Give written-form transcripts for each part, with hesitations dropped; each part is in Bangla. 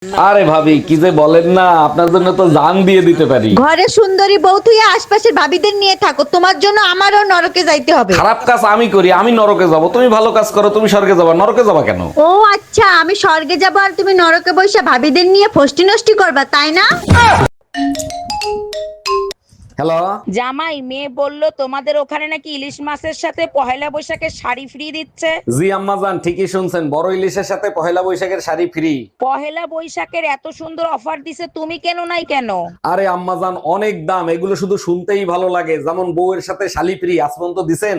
আরে ভাবি কি যে বলেন না, আপনার জন্য তো জান দিয়ে দিতে পারি। ঘরে সুন্দরী বউ তুই আশপাশের ভাবিদের নিয়ে থাকো, তোমার জন্য আমারও নরকে যাইতে হবে। খারাপ কাজ আমি করি, আমি নরকে যাব, তুমি ভালো কাজ করো তুমি স্বর্গে যাবা, নরকে যাবা কেন? ও আচ্ছা, আমি স্বর্গে যাবো আর তুমি নরকে বসে ভাবিদের নিয়ে ফষ্টি নষ্টি করবা, তাই না? হ্যালো। জামাই, মেয়ে বলল তোমাদের ওখানে নাকি ইলিশ মাছের সাথে পহেলা বৈশাখের শাড়ি ফ্রি দিচ্ছে। জি আম্মা জান, ঠিকই শুনছেন, বড় ইলিশের সাথে পহেলা বৈশাখের শাড়ি ফ্রি। পহেলা বৈশাখের এত সুন্দর অফার দিছে, তুমি কেন নাই কেন? আরে আম্মা জান, অনেক দাম, এগুলো শুধু শুনতেই ভালো লাগে। যেমন বউয়ের সাথে শালি ফ্রি, আসমান তো দিছেন।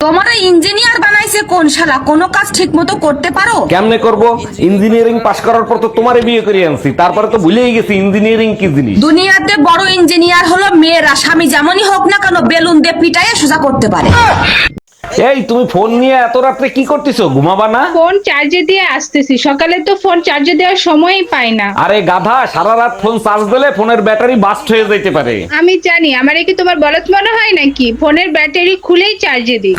তোমার ইঞ্জিনিয়ার বানাইছে কোন শালা? কোনো কাজ ঠিক মতো করতে পারো? কেমনে করব? ইঞ্জিনিয়ারিং পাশ করার পর তো তোমারে বিয়ে করে আনছি, তারপরে তো ভুলেই গেছি ইঞ্জিনিয়ারিং কি জিনিস। দুনিয়াতে বড় ইঞ্জিনিয়ার হলো মেয়েরা, স্বামী যেমনই হোক না কেন বেলুন দিয়ে পিটাইয়ে সোজা করতে পারে। এই তুমি ফোন নিয়ে এত রাত্রে কি করতেছো? ঘুমাবা না? ফোন চার্জে দিয়ে আসতেছি, সকালে তো ফোন চার্জে দেওয়ার সময়ই পাই না। আরে গাধা, সারা রাত ফোন চার্জ দিলে ফোনের ব্যাটারি বাস্ট হয়ে যাইতে পারে। আমি জানি, আমার কি তোমার বলদ মনে হয় নাকি? ফোনের ব্যাটারি খুলেই চার্জে দিই।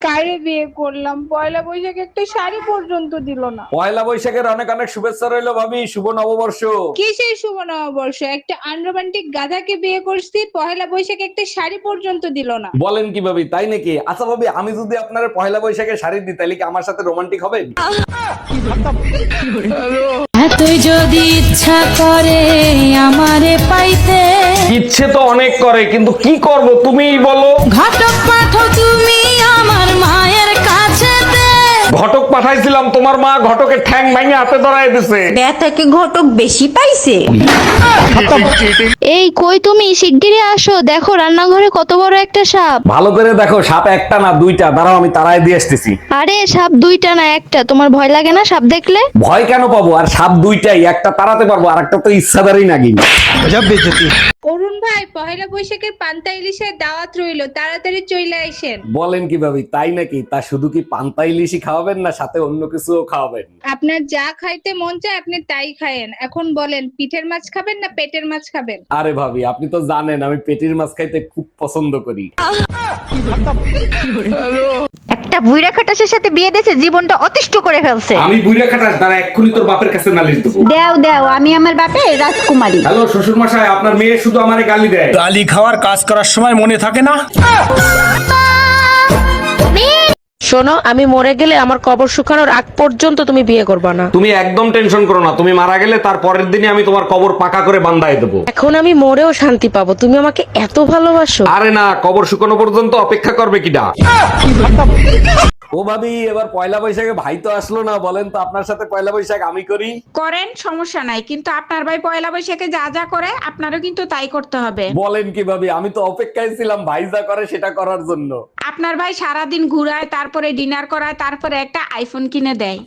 কারে বিয়ে করলাম, পয়লা বৈশাখ একটা শাড়ি পর্যন্ত দিল না। পয়লা বৈশাখের অনেক অনেক শুভেচ্ছা রইলো ভাবি, শুভ নববর্ষ। কি সেই শুভ নববর্ষ? একটা আনরোমান্টিক গাধাকে বিয়ে করছি, পয়লা বৈশাখ একটা শাড়ি পর্যন্ত দিল না। বলেন কি ভাবি, তাই নাকি? আচ্ছা ভাবি, আমি যদি আপনার পয়লা বৈশাখে শাড়ি দিই তাহলে কি আমার সাথে রোমান্টিক হবে? তুই যদি ইচ্ছা করে আমারে পাইতে, ইচ্ছে তো অনেক করে, কিন্তু কি করব তুমিই বলো। ঘটক পাঠো তুমি আমার মায়ের কাছে। ঘটক পাঠাইছিলাম, তোমার মা ঘটকের ঠ্যাং ভেঙে হাতে ধরায় দিছে। ব্যথাকে ঘটক বেশি পাইছে। এই কই তুমি? শিগগিরই আসো, দেখো রান্নাঘরে কত বড় একটা সাপ। ভালো করে দেখো, সাপ একটা না দুইটা, দাঁড়াও আমি তাড়ায় দিয়ে আসতেছি। আরে সাপ দুইটা না একটা, তোমার ভয় লাগে না সাপ দেখলে? ভয় কেন পাবো? আর সাপ দুইটাই, একটা তাড়াতে পারবো আর একটা তো ইচ্ছাদারই নাগিন। অরুণ ভাই, পয়লা বৈশাখের পান্তা ইলিশের দাওয়াত রইলো, তাড়াতাড়ি চলে আইসেন। বলেন কি ভাবি, তাই নাকি? তা শুধু কি পান্তা ইলিশই খাওয়াবেন না সাথে অন্য কিছুও খাওয়াবেন? আপনার যা খাইতে মন চায় আপনি তাই খায়েন। এখন বলেন, পিঠের মাছ খাবেন না পেটের মাছ খাবেন? আরে ভাবি, আপনি তো জানেন আমি পেটির মাছ খাইতে খুব পছন্দ করি। একটা বুইড়া খাটাসের সাথে বিয়ে দিয়েছে, জীবনটা অতিষ্ঠ করে ফেলছে। আমি বুইড়া খাটাস, দাঁড়া এক্ষুনি তোর বাপের কাছে নালিশ দেবো। দেও দেও, আমি আমার বাপে রাজকুমারী। হ্যালো শ্বশুর মশাই, আপনার মেয়ে শুধু আমারে গালি দেয়। গালি খাওয়ার কাজ করার সময় মনে থাকে না? শোনো, আমি মরে গেলে আমার কবর শুকানোর আগ পর্যন্ত তুমি বিয়ে করবে না। তুমি একদম টেনশন করো না, তুমি মারা গেলে তার পরের দিনই আমি তোমার কবর পাকা করে বান্ধাই দেবো। এখন আমি মরেও শান্তি পাবো, তুমি আমাকে এত ভালোবাসো। আরে না, কবর শুকানো পর্যন্ত অপেক্ষা করবে কিডা? ও ভাবি, এবার পয়লা বৈশাখে ভাই তো আসলো না, বলেন তো আপনার সাথে পয়লা বৈশাখ আমি করি? করেন, সমস্যা নাই, কিন্তু আপনার ভাই পয়লা বৈশাখে যা যা করে আপনারও কিন্তু তাই করতে হবে। বলেন কি ভাবি, আমি তো অপেক্ষায় ছিলাম ভাই যা করে সেটা করার জন্য। আপনার ভাই সারাদিন ঘুরায়, তারপরে ডিনার করায়, তারপরে একটা আইফোন কিনে দেয়।